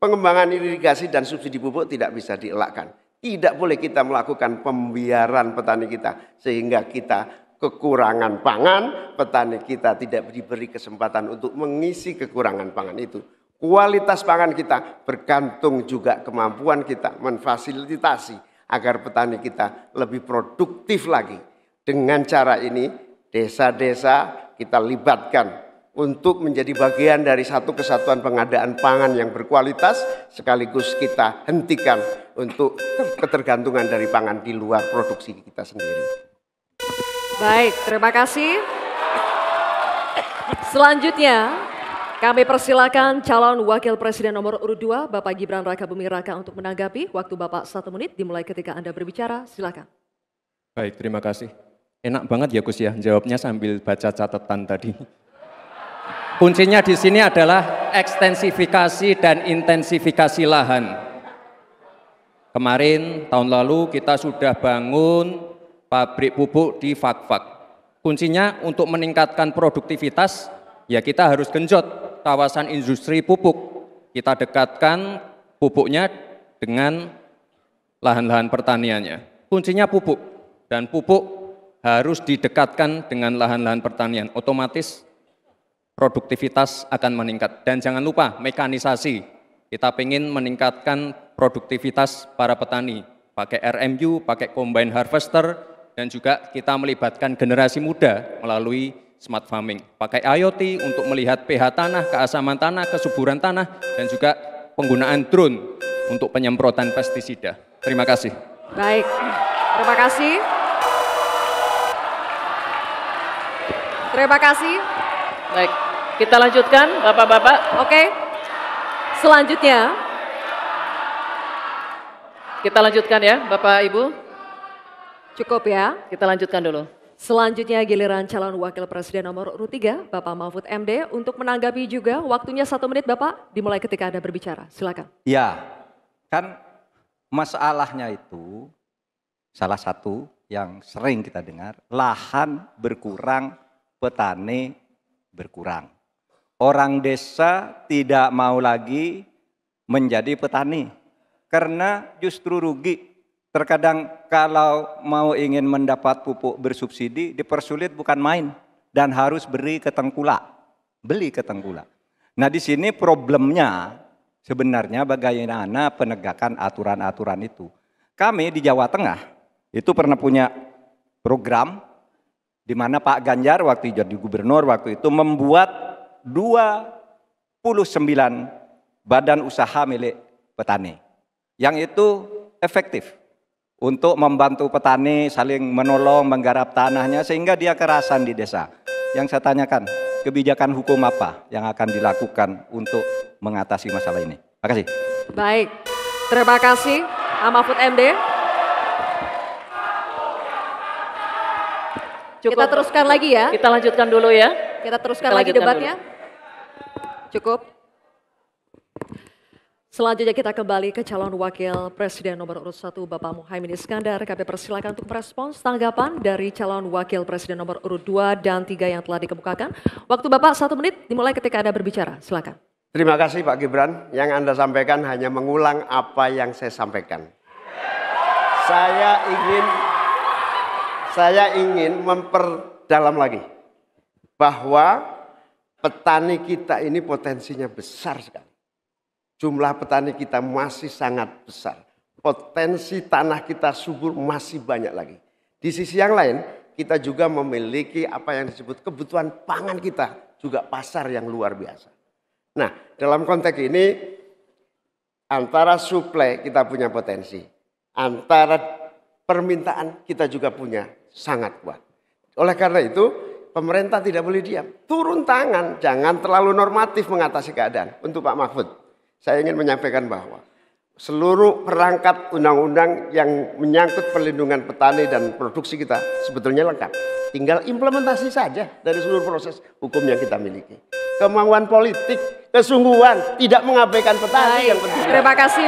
Pengembangan irigasi dan subsidi pupuk tidak bisa dielakkan. Tidak boleh kita melakukan pembiaran petani kita sehingga kita kekurangan pangan, petani kita tidak diberi kesempatan untuk mengisi kekurangan pangan itu. Kualitas pangan kita bergantung juga kemampuan kita memfasilitasi agar petani kita lebih produktif lagi. Dengan cara ini desa-desa kita libatkan untuk menjadi bagian dari satu kesatuan pengadaan pangan yang berkualitas, sekaligus kita hentikan untuk ketergantungan dari pangan di luar produksi kita sendiri. Baik, terima kasih. Selanjutnya kami persilakan calon wakil presiden nomor urut 2 Bapak Gibran Rakabuming Raka untuk menanggapi. Waktu Bapak 1 menit dimulai ketika Anda berbicara, silakan. Baik, terima kasih. Enak banget ya Gus ya, jawabnya sambil baca catatan tadi. Kuncinya di sini adalah ekstensifikasi dan intensifikasi lahan. Kemarin tahun lalu kita sudah bangun pabrik pupuk di Fak-Fak. Kuncinya untuk meningkatkan produktivitas, ya kita harus genjot kawasan industri pupuk. Kita dekatkan pupuknya dengan lahan-lahan pertaniannya. Kuncinya pupuk, dan pupuk harus didekatkan dengan lahan-lahan pertanian. Otomatis produktivitas akan meningkat. Dan jangan lupa mekanisasi. Kita ingin meningkatkan produktivitas para petani. Pakai RMU, pakai combine harvester, dan juga kita melibatkan generasi muda melalui smart farming. Pakai IoT untuk melihat pH tanah, keasaman tanah, kesuburan tanah, dan juga penggunaan drone untuk penyemprotan pestisida. Terima kasih. Baik, terima kasih. Terima kasih. Baik, kita lanjutkan Bapak-Bapak. Oke, selanjutnya. Kita lanjutkan ya Bapak Ibu. Cukup ya. Kita lanjutkan dulu. Selanjutnya giliran calon wakil presiden nomor urut 3 Bapak Mahfud MD untuk menanggapi juga. Waktunya 1 menit Bapak, dimulai ketika Anda berbicara, silakan. Ya, kan masalahnya itu salah satu yang sering kita dengar, lahan berkurang, petani berkurang. Orang desa tidak mau lagi menjadi petani karena justru rugi. Terkadang kalau mau ingin mendapat pupuk bersubsidi dipersulit bukan main dan harus beli ke tengkulak. Nah di sini problemnya sebenarnya bagaimana penegakan aturan-aturan itu. Kami di Jawa Tengah itu pernah punya program di mana Pak Ganjar waktu jadi gubernur waktu itu membuat 29 badan usaha milik petani yang itu efektif untuk membantu petani saling menolong menggarap tanahnya sehingga dia kerasan di desa. Yang saya tanyakan, kebijakan hukum apa yang akan dilakukan untuk mengatasi masalah ini? Terima kasih. Baik, terima kasih Pak Mahfud MD. Cukup. Kita teruskan lagi ya. Kita lanjutkan dulu ya. Kita teruskan lagi debatnya. Cukup. Selanjutnya kita kembali ke calon wakil presiden nomor urut 1 Bapak Muhaimin Iskandar. Kami persilakan untuk merespons tanggapan dari calon wakil presiden nomor urut 2 dan 3 yang telah dikemukakan. Waktu Bapak 1 menit dimulai ketika Anda berbicara. Silakan. Terima kasih Pak Gibran. Yang Anda sampaikan hanya mengulang apa yang saya sampaikan. Saya ingin memperdalam lagi bahwa petani kita ini potensinya besar sekali. Jumlah petani kita masih sangat besar. Potensi tanah kita subur masih banyak lagi. Di sisi yang lain, kita juga memiliki apa yang disebut kebutuhan pangan kita. Juga pasar yang luar biasa. Nah, dalam konteks ini, antara suplai kita punya potensi. Antara permintaan kita juga punya sangat kuat. Oleh karena itu, pemerintah tidak boleh diam. Turun tangan, jangan terlalu normatif mengatasi keadaan. Untuk Pak Mahfud. Saya ingin menyampaikan bahwa seluruh perangkat undang-undang yang menyangkut perlindungan petani dan produksi kita sebetulnya lengkap. Tinggal implementasi saja dari seluruh proses hukum yang kita miliki. Kemauan politik, kesungguhan, tidak mengabaikan petani yang penting. Terima kasih.